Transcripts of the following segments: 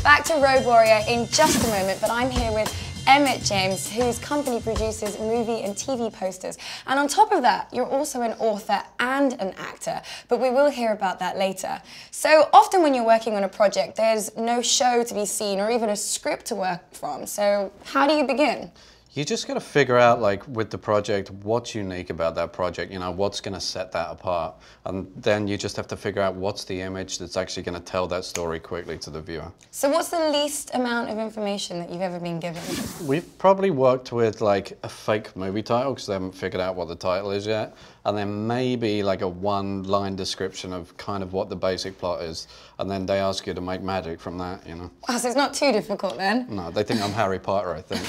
Back to Road Warrior in just a moment, but I'm here with Emmett James, whose company produces movie and TV posters. And on top of that, you're also an author and an actor, but we will hear about that later. So often when you're working on a project, there's no show to be seen or even a script to work from. So how do you begin? You just got to figure out, like, with the project, what's unique about that project, you know, what's going to set that apart. And then you just have to figure out what's the image that's actually going to tell that story quickly to the viewer. So what's the least amount of information that you've ever been given? We've probably worked with, like, a fake movie title because they haven't figured out what the title is yet. And then maybe, like, a one-line description of kind of what the basic plot is. And then they ask you to make magic from that, you know. Wow, so it's not too difficult then? No, they think I'm Harry Potter, I think.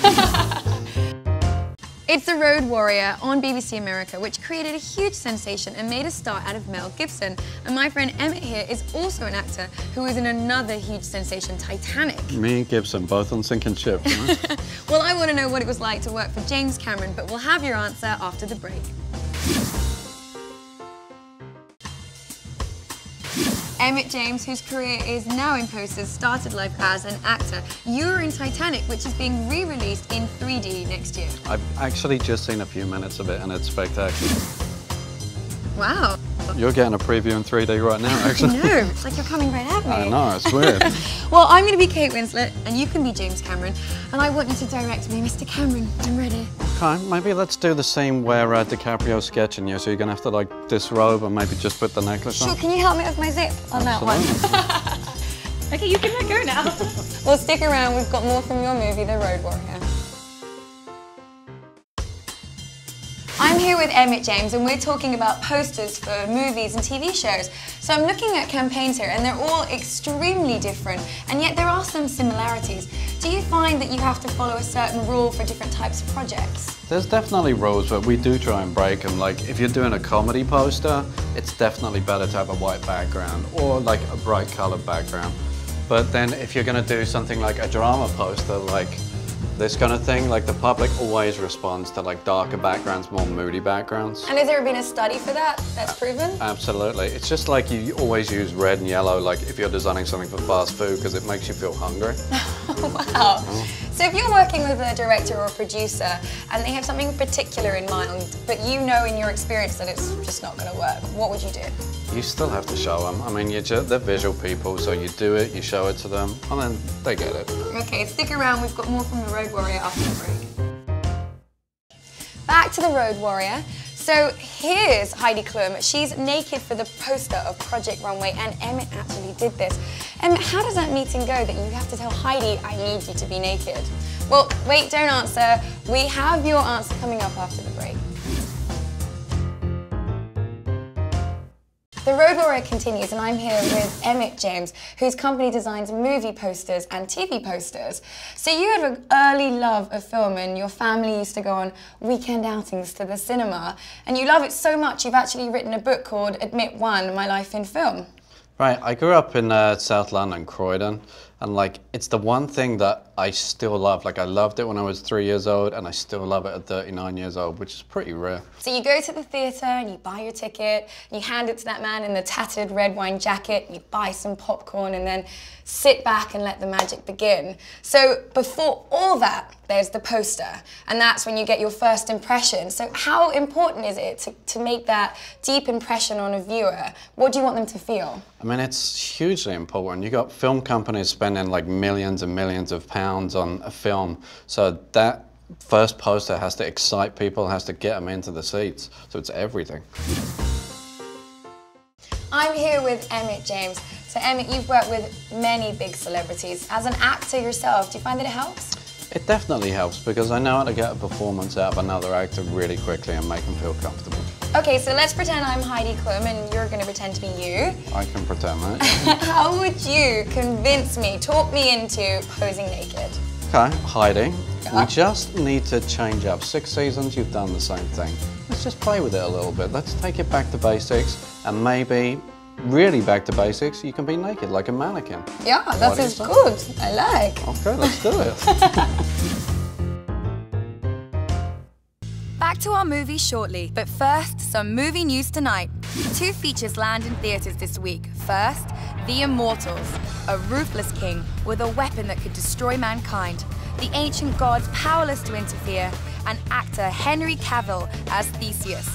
It's The Road Warrior on BBC America, which created a huge sensation and made a star out of Mel Gibson. And my friend Emmett here is also an actor who is in another huge sensation, Titanic. Me and Gibson, both on sinking ship, you know? Well, I want to know what it was like to work for James Cameron, but we'll have your answer after the break. Emmett James, whose career is now in posters, started life as an actor. You're in Titanic, which is being re-released in 3D next year. I've actually just seen a few minutes of it and it's spectacular. Wow. You're getting a preview in 3D right now, actually. I know, it's like you're coming right at me. I know, it's weird. Well, I'm going to be Kate Winslet and you can be James Cameron, and I want you to direct me, Mr. Cameron. I'm ready. Okay, maybe let's do the scene where DiCaprio's sketching you, so you're going to have to, like, disrobe and maybe just put the necklace on. Sure, can you help me with my zip on that one? Okay, you can let go now. Well, stick around, we've got more from your movie, The Road Warrior. I'm here with Emmett James and we're talking about posters for movies and TV shows. So I'm looking at campaigns here and they're all extremely different, and yet there are some similarities. Do you find that you have to follow a certain rule for different types of projects? There's definitely rules, but we do try and break them. Like, if you're doing a comedy poster, it's definitely better to have a white background or like a bright colored background. But then if you're going to do something like a drama poster, like this kind of thing, like the public always responds to like darker backgrounds, more moody backgrounds. And has there been a study for that that's proven? Absolutely. It's just like you always use red and yellow, like if you're designing something for fast food, because it makes you feel hungry. Wow. So if you're working with a director or a producer and they have something particular in mind, but you know in your experience that it's just not going to work, what would you do? You still have to show them. I mean, they're visual people, so you do it, you show it to them, and then they get it. Okay, stick around. We've got more from The Road Warrior after the break. Back to The Road Warrior. So here's Heidi Klum. She's naked for the poster of Project Runway, and Emmett actually did this. Emmett, how does that meeting go that you have to tell Heidi, I need you to be naked? Well, wait, don't answer. We have your answer coming up after the break. The Road Warrior continues, and I'm here with Emmett James, whose company designs movie posters and TV posters. So you had an early love of film, and your family used to go on weekend outings to the cinema, and you love it so much you've actually written a book called Admit One, My Life in Film. Right, I grew up in South London, Croydon, and like it's the one thing that I still love. Like I loved it when I was 3 years old, and I still love it at 39 years old, which is pretty rare. So you go to the theatre and you buy your ticket, and you hand it to that man in the tattered red wine jacket, and you buy some popcorn and then sit back and let the magic begin. So before all that, there's the poster, and that's when you get your first impression. So how important is it to make that deep impression on a viewer? What do you want them to feel? I mean, it's hugely important. You got film companies spending like millions and millions of pounds on a film, so that first poster has to excite people, has to get them into the seats, so it's everything. I'm here with Emmett James. So Emmett, you've worked with many big celebrities. As an actor yourself, do you find that it helps? It definitely helps because I know how to get a performance out of another actor really quickly and make them feel comfortable. Okay, so let's pretend I'm Heidi Klum and you're going to pretend to be you. I can pretend that. How would you convince me, talk me into posing naked? Okay, Heidi, Yeah. we just need to change up. 6 seasons, you've done the same thing. Let's just play with it a little bit. Let's take it back to basics, and maybe really back to basics, you can be naked like a mannequin. Yeah, that is good. I like. Okay, let's do it. Back to our movie shortly, but first, some movie news tonight. Two features land in theatres this week. First, The Immortals, a ruthless king with a weapon that could destroy mankind, the ancient gods powerless to interfere, and actor Henry Cavill as Theseus.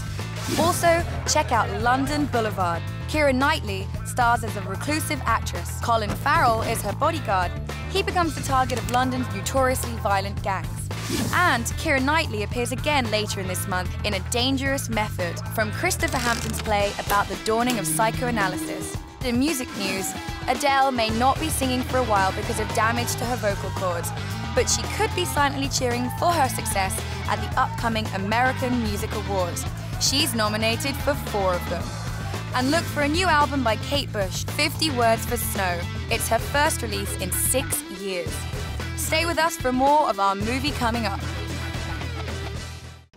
Also, check out London Boulevard. Keira Knightley stars as a reclusive actress. Colin Farrell is her bodyguard. He becomes the target of London's notoriously violent gangs. And Keira Knightley appears again later in this month in A Dangerous Method, from Christopher Hampton's play about the dawning of psychoanalysis. In music news, Adele may not be singing for a while because of damage to her vocal cords, but she could be silently cheering for her success at the upcoming American Music Awards. She's nominated for 4 of them. And look for a new album by Kate Bush, 50 Words for Snow. It's her first release in 6 years. Stay with us for more of our movie coming up.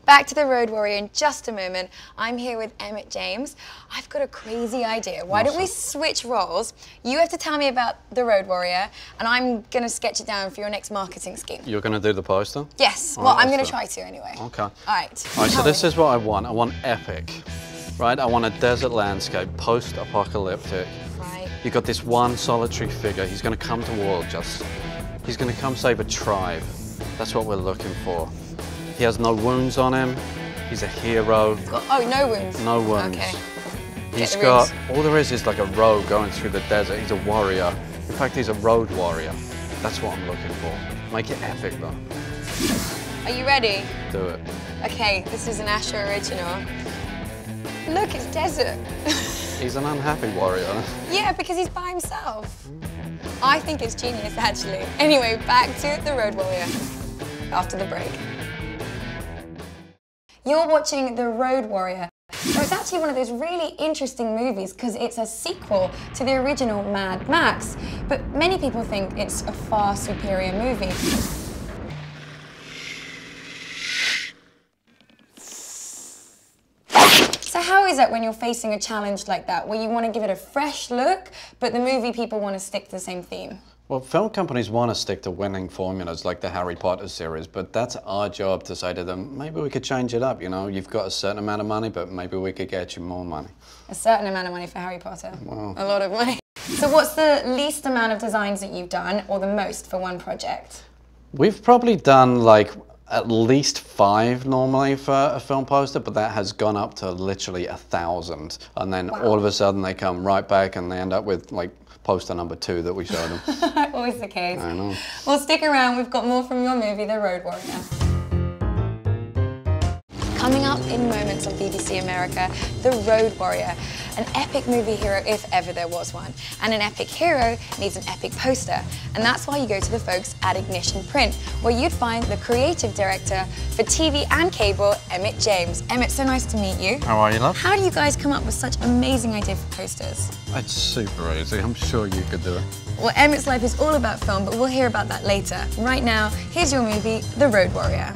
Back to The Road Warrior in just a moment. I'm here with Emmett James. I've got a crazy idea. Why don't we switch roles? You have to tell me about The Road Warrior, and I'm going to sketch it down for your next marketing scheme. You're going to do the poster? Yes. Well, I'm going to try to anyway. Okay. All right. All right, so this is what I want. I want epic, right? I want a desert landscape, post-apocalyptic. Right. You've got this one solitary figure. He's going to come towards us. He's going to come save a tribe. That's what we're looking for. He has no wounds on him. He's a hero. Oh, no wounds? No wounds. Okay. He's got, all there is like a road going through the desert. He's a warrior. In fact, he's a road warrior. That's what I'm looking for. Make it epic, though. Are you ready? Do it. Okay, this is an Asha original. Look, it's desert. He's an unhappy warrior. Yeah, because he's by himself. I think it's genius, actually. Anyway, back to The Road Warrior after the break. You're watching The Road Warrior. So it's actually one of those really interesting movies because it's a sequel to the original Mad Max, but many people think it's a far superior movie. So how is it when you're facing a challenge like that, where you want to give it a fresh look, but the movie people want to stick to the same theme? Well, film companies want to stick to winning formulas like the Harry Potter series, but that's our job to say to them, maybe we could change it up, you know? You've got a certain amount of money, but maybe we could get you more money. A certain amount of money for Harry Potter? Well, a lot of money. So what's the least amount of designs that you've done, or the most for one project? We've probably done like at least 5 normally for a film poster, but that has gone up to literally 1,000. And then all of a sudden they come right back and they end up with like poster number 2 that we showed them. Always the case. I know. Well, stick around. We've got more from your movie, The Road Warrior. Coming up in moments on BBC America, The Road Warrior, an epic movie hero if ever there was one. And an epic hero needs an epic poster. And that's why you go to the folks at Ignition Print, where you'd find the creative director for TV and cable, Emmett James. Emmett, so nice to meet you. How are you, love? How do you guys come up with such amazing ideas for posters? It's super easy. I'm sure you could do it. Well, Emmett's life is all about film, but we'll hear about that later. Right now, here's your movie, The Road Warrior.